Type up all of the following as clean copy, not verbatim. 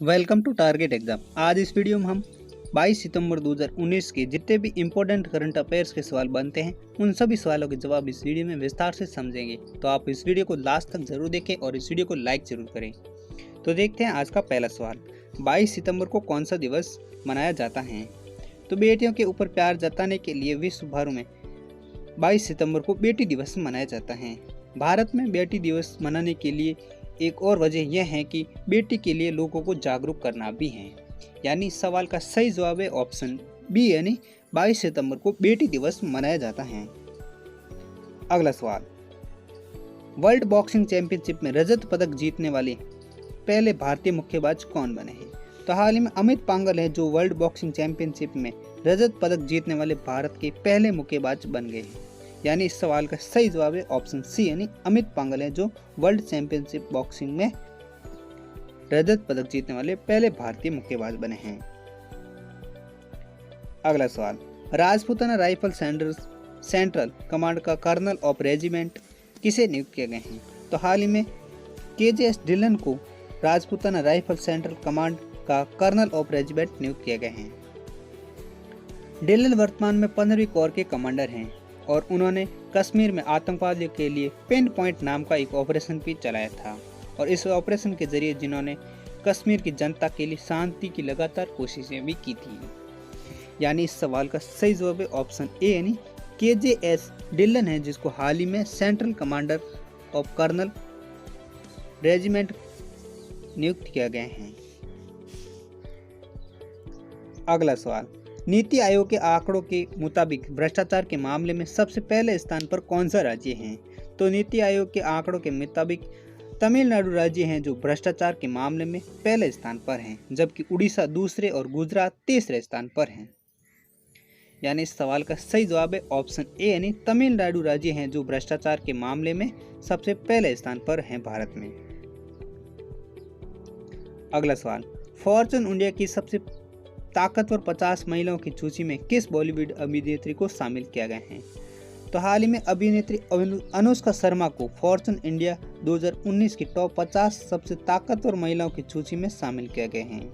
Welcome to target exam. आज इस video में हम 22 सितंबर 2019 के जितने भी इम्पोर्टेंट करंट अफेयर्स के सवाल बनते हैं उन सभी सवालों के जवाब इस वीडियो में विस्तार से समझेंगे। तो आप इस वीडियो को लास्ट तक जरूर देखें और इस वीडियो को लाइक जरूर करें। तो देखते हैं आज का पहला सवाल। 22 सितंबर को कौन सा दिवस मनाया जाता है? तो बेटियों के ऊपर प्यार जताने के लिए विश्व भर में 22 सितंबर को बेटी दिवस मनाया जाता है। भारत में बेटी दिवस मनाने के लिए एक और वजह यह है कि बेटी के लिए लोगों को जागरूक करना भी है। यानी इस सवाल का सही जवाब है ऑप्शन बी, यानी 22 सितंबर को बेटी दिवस मनाया जाता है। अगला सवाल, वर्ल्ड बॉक्सिंग चैंपियनशिप में रजत पदक जीतने वाले पहले भारतीय मुक्केबाज कौन बने हैं? तो हाल ही में अमित पांघल है जो वर्ल्ड बॉक्सिंग चैंपियनशिप में रजत पदक जीतने वाले भारत के पहले मुक्केबाज बन गए हैं। यानी इस सवाल का सही जवाब है ऑप्शन सी, यानी अमित पांघल है जो वर्ल्ड चैंपियनशिप बॉक्सिंग में रजत पदक जीतने वाले पहले भारतीय मुक्केबाज बने हैं। अगला सवाल, राजपूताना राइफल सेंट्रल कमांड का कर्नल ऑफ रेजिमेंट किसे नियुक्त किए गए हैं? तो हाल ही में KJS ढिल्लन को राजपूताना राइफल सेंट्रल कमांड का कर्नल ऑफ रेजिमेंट नियुक्त किए गए हैं। ढिल्लन वर्तमान में 15वीं कोर के कमांडर हैं और उन्होंने कश्मीर में आतंकवादियों के लिए पिन पॉइंट नाम का एक ऑपरेशन भी चलाया था और इस ऑपरेशन के जरिए जिन्होंने कश्मीर की जनता के लिए शांति की लगातार कोशिशें भी की थी। यानी इस सवाल का सही जवाब है ऑप्शन ए, यानी KJS ढिल्लन है जिसको हाल ही में central commander of colonel regiment नियुक्त किया गया है। अगला सवाल, नीति आयोग के आंकड़ों के मुताबिक भ्रष्टाचार के मामले में सबसे पहले स्थान पर कौन सा राज्य है? तो नीति आयोग के आंकड़ों के मुताबिक तमिलनाडु राज्य है जो भ्रष्टाचार के मामले में पहले स्थान पर है, जबकि उड़ीसा दूसरे और गुजरात तीसरे स्थान पर है। यानी इस सवाल का सही जवाब है ऑप्शन ए, यानी तमिलनाडु राज्य है जो भ्रष्टाचार के मामले में सबसे पहले स्थान पर है भारत में। अगला सवाल, फॉर्च्यून इंडिया की सबसे ताकतवर 50 महिलाओं की सूची में किस बॉलीवुड अभिनेत्री को शामिल किया गया है? तो हाल ही में अभिनेत्री अनुष्का शर्मा को फॉर्च्यून इंडिया 2019 की टॉप 50 सबसे ताकतवर महिलाओं की सूची में शामिल किया गया है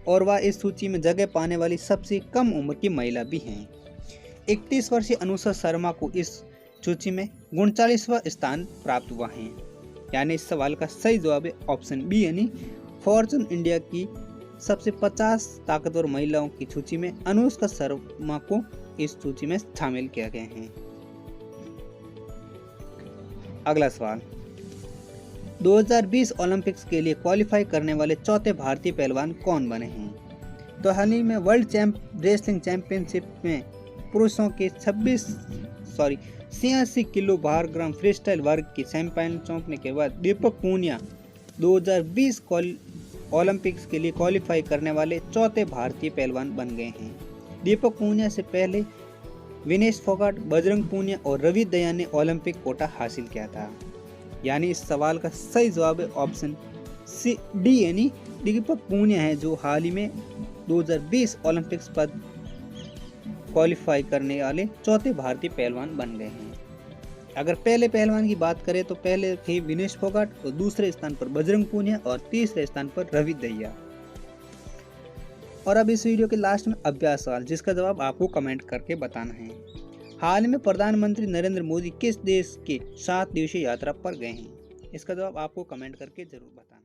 और वह इस सूची में जगह पाने वाली सबसे कम उम्र की महिला भी हैं। 31 वर्षीय अनुष्का शर्मा को इस सूची में 39वां स्थान प्राप्त हुआ है। यानी इस सवाल का सही जवाब है ऑप्शन बी, यानी फॉर्च्यून इंडिया की सबसे 50 ताकतवर महिलाओं की सूची में अनुष्का शर्मा को इस सूची में शामिल किया गया है। अगला सवाल, 2020 ओलंपिक्स के लिए क्वालिफाई करने वाले चौथे भारतीय पहलवान कौन बने हैं? तो हाल ही में वर्ल्ड रेसलिंग चैंपियनशिप में पुरुषों के 86 किलो भार ग्राम फ्रीस्टाइल वर्ग की सेमीफाइनल चौंकने के बाद दीपक पूनिया 2020 ओलंपिक्स के लिए क्वालिफाई करने वाले चौथे भारतीय पहलवान बन गए हैं। दीपक पूनिया से पहले विनेश फोगाट, बजरंग पूनिया और रवि दया ने ओलंपिक कोटा हासिल किया था। यानी इस सवाल का सही जवाब है ऑप्शन डी, यानी दीपक पूनिया है जो हाल ही में 2020 ओलंपिक्स पर क्वालिफाई करने वाले चौथे भारतीय पहलवान बन गए हैं। अगर पहले पहलवान की बात करें तो पहले थे विनेश फोगाट और दूसरे स्थान पर बजरंग पूनिया और तीसरे स्थान पर रवि दहिया। और अब इस वीडियो के लास्ट में अभ्यास सवाल जिसका जवाब आपको कमेंट करके बताना है। हाल में प्रधानमंत्री नरेंद्र मोदी किस देश के 7 दिवसीय यात्रा पर गए हैं? इसका जवाब आपको कमेंट करके जरूर बताना।